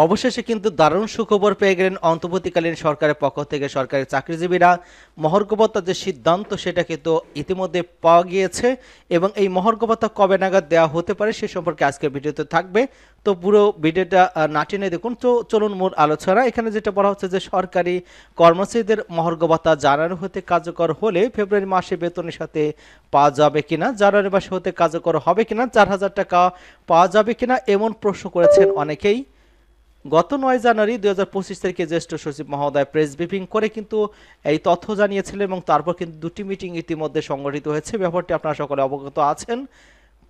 অবশেষে কিন্তু দারুণ সুখবর পেয়ে গেলেন অন্তর্বর্তীকালীন সরকারের পক্ষ থেকে। সরকারি চাকরিজীবীরা মহার্ঘ ভাতার যে সিদ্ধান্ত সেটা কিন্তু ইতিমধ্যে পাওয়া গিয়েছে এবং এই মহার্ঘ ভাতা কবে নাগাদ দেওয়া হতে পারে সে সম্পর্কে আজকের ভিডিওতে থাকবে। তো পুরো ভিডিওটা না টেনে দেখুন। তো চলুন মূল আলোচনা। এখানে যেটা বলা হচ্ছে যে সরকারি কর্মচারীদের মহার্ঘ ভাতা জানুয়ারি হতে কার্যকর হলে ফেব্রুয়ারি মাসে বেতনের সাথে পাওয়া যাবে কিনা, জানুয়ারি মাসে হতে কার্যকর হবে কিনা, 4,000 টাকা পাওয়া যাবে কিনা এমন প্রশ্ন করেছেন অনেকেই। গত 9 জানুয়ারি 2025 তারিখে জ্যেষ্ঠ সচিব মহোদয় প্রেস ব্রিফিং করে কিন্তু এই তথ্য জানিয়েছিলেন এবং তারপর কিন্তু দুটি মিটিং ইতিমধ্যে সংগঠিত হয়েছে। ব্যাপারটি আপনারা সকলে অবগত আছেন।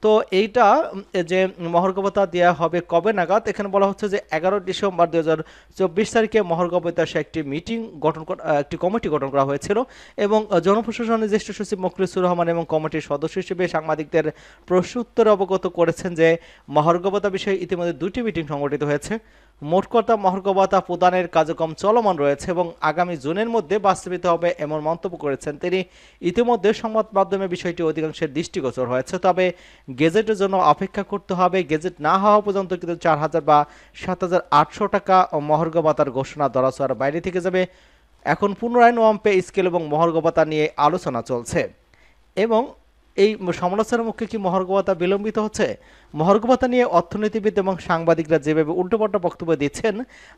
তো এইটা যে মহার্ঘ ভাতা দেওয়া হবে কবে নাগাদ, এখানে বলা হচ্ছে যে 11 ডিসেম্বর 2024 তারিখে মহার্ঘ ভাতার একটি মিটিং গঠন একটি কমিটি গঠন করা হয়েছিল এবং জনপ্রশাসনের জ্যেষ্ঠ সচিব মোখলেছুর রহমান এবং কমিটির সদস্য হিসেবে সাংবাদিকদের প্রশ্ন উত্তরে অবগত করেছেন যে মহার্ঘ ভাতা বিষয়ে ইতিমধ্যে দুটি মিটিং সংগঠিত হয়েছে। মোট কথা মহার্ঘ ভাতা প্রদানের কার্যক্রম চলমান রয়েছে এবং আগামী জুনের মধ্যে বাস্তবায়িত হবে এমন মন্তব্য করেছেন তিনি। ইতিমধ্যে সংবাদ মাধ্যমে বিষয়টি অধিকাংশের দৃষ্টিগোচর হয়েছে, তবে গেজেটের জন্য অপেক্ষা করতে হবে। গেজেট না হওয়া পর্যন্ত কিন্তু 4,000 বা 7,800 টাকা মহার্ঘ ভাতার ঘোষণা ধরাছোঁয়ার বাইরে থেকে যাবে। এখন পুনরায় নবম পে স্কেল এবং মহার্ঘ ভাতা নিয়ে আলোচনা চলছে এবং এই সমালোচনার মুখে কি মহার্ঘ ভাতা বিলম্বিত হচ্ছে? মহার্ঘ ভাতা নিয়ে অর্থনীতিবিদ এবং সাংবাদিকরা যেভাবে উল্টোপাল্টা বক্তব্য দিচ্ছেন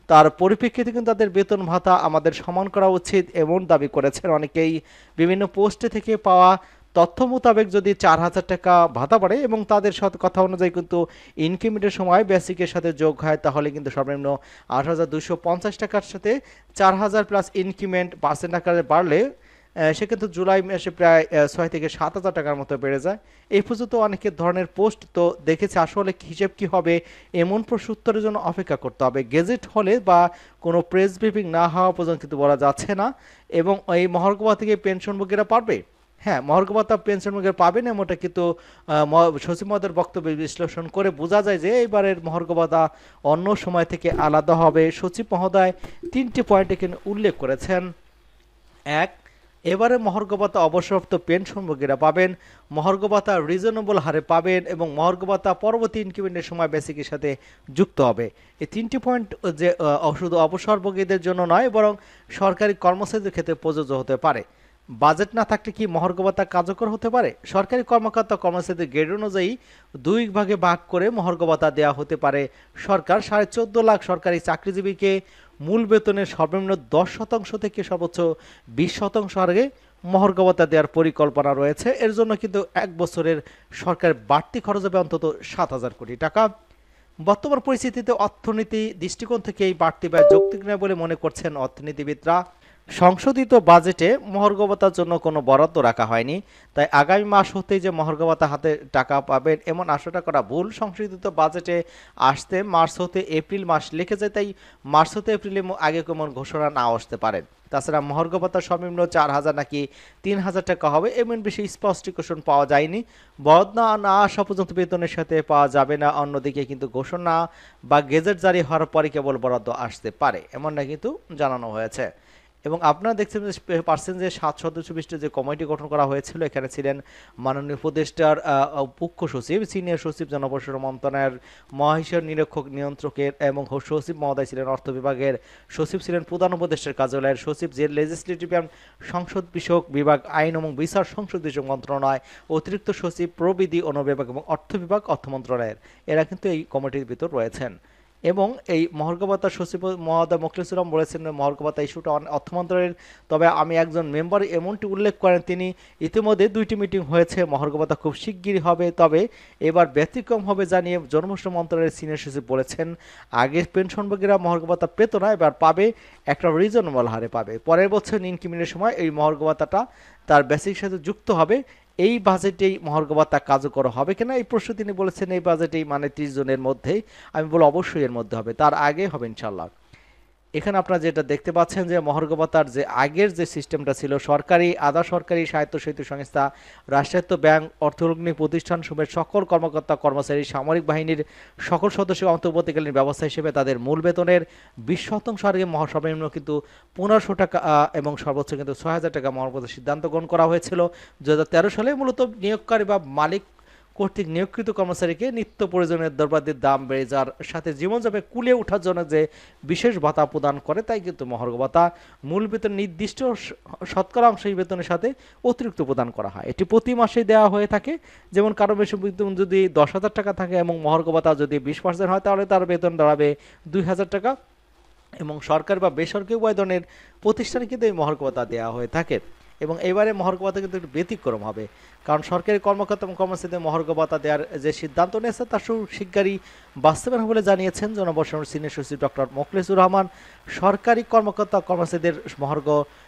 তার পরিপ্রেক্ষিতে কিন্তু তাদের বেতন ভাতা আমাদের সমান করা উচিত এমন দাবি করেছেন অনেকেই। বিভিন্ন পোস্টে থেকে পাওয়া তথ্য মোতাবেক যদি 4,000 টাকা ভাতা বাড়ে এবং তাদের সাথে কথা অনুযায়ী কিন্তু ইনক্রিমেন্টের সময় বেসিকের সাথে যোগ হয় তাহলে কিন্তু সর্বনিম্ন 8,250 টাকার সাথে 4,000 প্লাস ইনক্রিমেন্ট পার্সেন্ট আকারে বাড়লে সেক্ষেত্রে জুলাই মাসে প্রায় 6 থেকে 7,000 টাকার মতো বেড়ে যায়। এই পর্যন্ত অনেকের ধরনের পোস্ট তো দেখেছে, আসলে হিসেব কি হবে এমন প্রশ্ন উত্তরের জন্য অপেক্ষা করতে হবে। গেজেট হলে বা কোনো প্রেস ব্রিফিং না হওয়া পর্যন্ত কিন্তু বলা যাচ্ছে না। এবং এই মহার্ঘ ভাতা থেকে পেনশনভোগীরা পারবে, হ্যাঁ মহার্ঘ ভাতা পেনশনভোগীরা পাবেন এমনটা কিন্তু সচিব মহোদয়ের বক্তব্য বিশ্লেষণ করে বোঝা যায় যে এবারের মহার্ঘ ভাতা অন্য সময় থেকে আলাদা হবে। সচিব মহোদয় 3টি পয়েন্ট এখানে উল্লেখ করেছেন। এক, এবারে মহার্ঘ ভাতা অবসরপ্রাপ্ত পেনশনভোগীরা পাবেন, মহার্ঘ ভাতা রিজনেবল হারে পাবেন এবং মহার্ঘ ভাতা পরবর্তী ইনক্রিমেন্টের সময় বেসিকের সাথে যুক্ত হবে। এই 3টি পয়েন্ট যে শুধু অবসরভোগীদের জন্য নয় বরং সরকারি কর্মচারীদের ক্ষেত্রে প্রযোজ্য হতে পারে। বাজেট না থাকলে কি মহার্ঘ ভাতা কার্যকর হতে পারে? সরকারি কর্মকর্তা কর্মচারীদের গ্রেড অনুযায়ী 2 ভাগে ভাগ করে মহার্ঘ ভাতা দেওয়া হতে পারে। সরকার 14.5 লাখ সরকারি চাকরিজীবীকে মূল বেতনের সর্বনিম্ন 10% থেকে সর্বোচ্চ 20% হারে মহার্ঘ ভাতা দেওয়ার পরিকল্পনা রয়েছে। এর জন্য কিন্তু 1 বছরের সরকার বাড়তি খরচ হবে অন্তত 7,000 কোটি টাকা। বর্তমান পরিস্থিতিতে অর্থনীতি দৃষ্টিকোণ থেকে এই বাড়তি ব্যয় যৌক্তিক নয় বলে মনে করছেন অর্থনীতিবিদরা। সংশোধিত বাজেটে মহার্ঘ ভাতার জন্য কোনো বরাদ্দ রাখা হয়নি, তাই আগামী মাস হতেই যে মহার্ঘ ভাতা হাতে টাকা পাবেন এমন আশাটা করা ভুল। সংশোধিত বাজেটে আসতে মার্চ হতে এপ্রিল মাস লিখে যায়, তাই মার্চ হতে এপ্রিলের আগে কোনো ঘোষণা নাও আসতে পারে। তাছাড়া মহার্ঘ ভাতা সর্বনিম্ন 4,000 নাকি 3,000 টাকা হবে এমন বেশি স্পষ্টীকরণ পাওয়া যায়নি। বরাদ্দ না আসা পর্যন্ত বেতনের সাথে পাওয়া যাবে না। অন্যদিকে কিন্তু ঘোষণা বা গেজেট জারি হওয়ার পরে কেবল বরাদ্দ আসতে পারে এমনটা কিন্তু জানানো হয়েছে। এবং আপনারা দেখছেন যে পার্সেন যে 7 সদস্য বিশিষ্ট যে কমিটি গঠন করা হয়েছিল, এখানে ছিলেন মাননীয় উপদেষ্টার মুখ্য সচিব, সিনিয়র সচিব, জনপ্রশাসন মন্ত্রণালয়ের মহাহিসাব নিরীক্ষক নিয়ন্ত্রকের এবং সচিব মহোদয় ছিলেন অর্থ বিভাগের, সচিব ছিলেন প্রধান উপদেষ্টার কার্যালয়ের সচিব, যে লেজিসলেটিভ অ্যান্ড সংসদ বিষয়ক বিভাগ, আইন এবং বিচার সংসদ বিষয়ক মন্ত্রণালয়, অতিরিক্ত সচিব প্রবিধি অনুবিভাগ এবং অর্থ বিভাগ অর্থ মন্ত্রণালয়ের, এরা কিন্তু এই কমিটির ভিতর রয়েছেন। এবং এই মহার্ঘ ভাতা সচিব মহোদয় মোখলেছুর রহমান বলেছেন মহার্ঘ ভাতা ইস্যুটা অর্থ মন্ত্রণালয়ের, তবে আমি একজন মেম্বার এমনটি উল্লেখ করেন তিনি। ইতিমধ্যে 2টি মিটিং হয়েছে, মহার্ঘ ভাতা খুব শিগগিরই হবে, তবে এবার ব্যতিক্রম হবে জানিয়ে জনপ্রশাসন মন্ত্রণালয়ের সিনিয়র সচিব বলেছেন আগে পেনশনভোগীরা মহার্ঘ ভাতা পেত না, এবার পাবে, একটা রিজনেবল হারে পাবে। পরের বছর ইনক্রিমেন্টের সময় এই মহার্ঘ ভাতাটা তার বেসিক সাথে যুক্ত হবে। এই বাজেটেই মহার্ঘ ভাতা কার্যকর হবে কিনা এই প্রশ্ন তিনি বলেছেন এই বাজেটেই, মানে 30 জনের মধ্যেই। আমি বলবো অবশ্যই এর মধ্যে হবে, তার আগে হবে ইনশাল্লাহ। এখানে আপনারা যেটা দেখতে পাচ্ছেন যে মহার্ঘ ভাতার যে আগের যে সিস্টেমটা ছিল, সরকারি, আধা সরকারি, স্বায়ত্তশাসিত সংস্থা, রাষ্ট্রায়ত্ত ব্যাংক, অর্থলগ্নি প্রতিষ্ঠান সমেত সকল কর্মকর্তা কর্মচারী, সামরিক বাহিনীর সকল সদস্য অন্তর্বর্তীকালীন ব্যবস্থা হিসেবে তাদের মূল বেতনের 20% হারে সর্বনিম্ন কিন্তু 1500 টাকা এবং সর্বোচ্চ কিন্তু 6,000 টাকা মহার্ঘ ভাতার সিদ্ধান্ত গ্রহণ করা হয়েছিল 2013 সালে। মূলত নিয়োগকারী বা মালিক কর্তৃক নিয়োগকৃত কর্মচারীকে নিত্য প্রয়োজনীয় দ্রব্যাদির দাম বেড়ে যাওয়ার সাথে জীবনযাপনে কুলিয়ে ওঠার জন্য যে বিশেষ ভাতা প্রদান করে তাই কিন্তু মহার্ঘ ভাতা মূল বেতন নির্দিষ্ট শতকরা অংশ বেতনের সাথে অতিরিক্ত প্রদান করা হয়। এটি প্রতি মাসে দেওয়া হয়ে থাকে। যেমন কারো বেশি বেতন যদি 10,000 টাকা থাকে এবং মহার্ঘ ভাতা যদি 20% হয় তাহলে তার বেতন দাঁড়াবে 2,000 টাকা। এবং সরকারি বা বেসরকারি উভয় ধরনের প্রতিষ্ঠানে কিন্তু এই মহার্ঘ ভাতা দেওয়া হয়ে থাকে। এবং এবারে মহার্ঘ ভাতা কিন্তু একটু ব্যতিক্রম হবে, কারণ সরকারি কর্মকর্তা এবং কর্মচারীদের মহার্ঘ ভাতা দেওয়ার যে সিদ্ধান্ত নিয়েছে তার শিগগিরই বাস্তবায়ন বলে জানিয়েছেন জনবর্ষণের সিনিয়র সচিব ডক্টর মোখলেসুর রহমান। সরকারি কর্মকর্তা কর্মচারীদের মহার্ঘ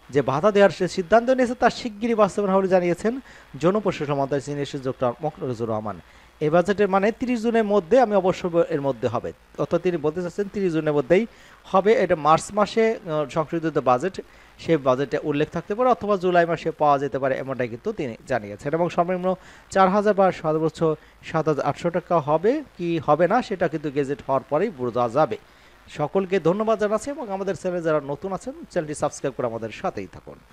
যে ভাতা দেওয়ার সে সিদ্ধান্ত নিয়েছে তার শিগগিরই বাস্তবায়ন বলে জানিয়েছেন জনপ্রশাসন মন্ত্রণালয়ের সিনিয়র সচিব ডক্টর মোখলেসুর রহমান। এই বাজেটের মানে 30 জুনের মধ্যে, আমি অবশ্য এর মধ্যে হবে, অর্থাৎ তিনি বলতে চাচ্ছেন 30 জুনের মধ্যেই হবে। এটা মার্চ মাসে সংশোধিত বাজেট, সে বাজেটে উল্লেখ থাকতে পারে অথবা জুলাই মাসে পাওয়া যেতে পারে, এমনটাই কিন্তু তিনি জানিয়েছেন। এবং সর্বনিম্ন 4,000 বা সর্বোচ্চ 7,800 টাকা হবে কি হবে না সেটা কিন্তু গেজেট হওয়ার পরেই বোঝা যাবে। সকলকে ধন্যবাদ জানাচ্ছি এবং আমাদের চ্যানেলে যারা নতুন আছেন চ্যানেলটি সাবস্ক্রাইব করে আমাদের সাথেই থাকুন।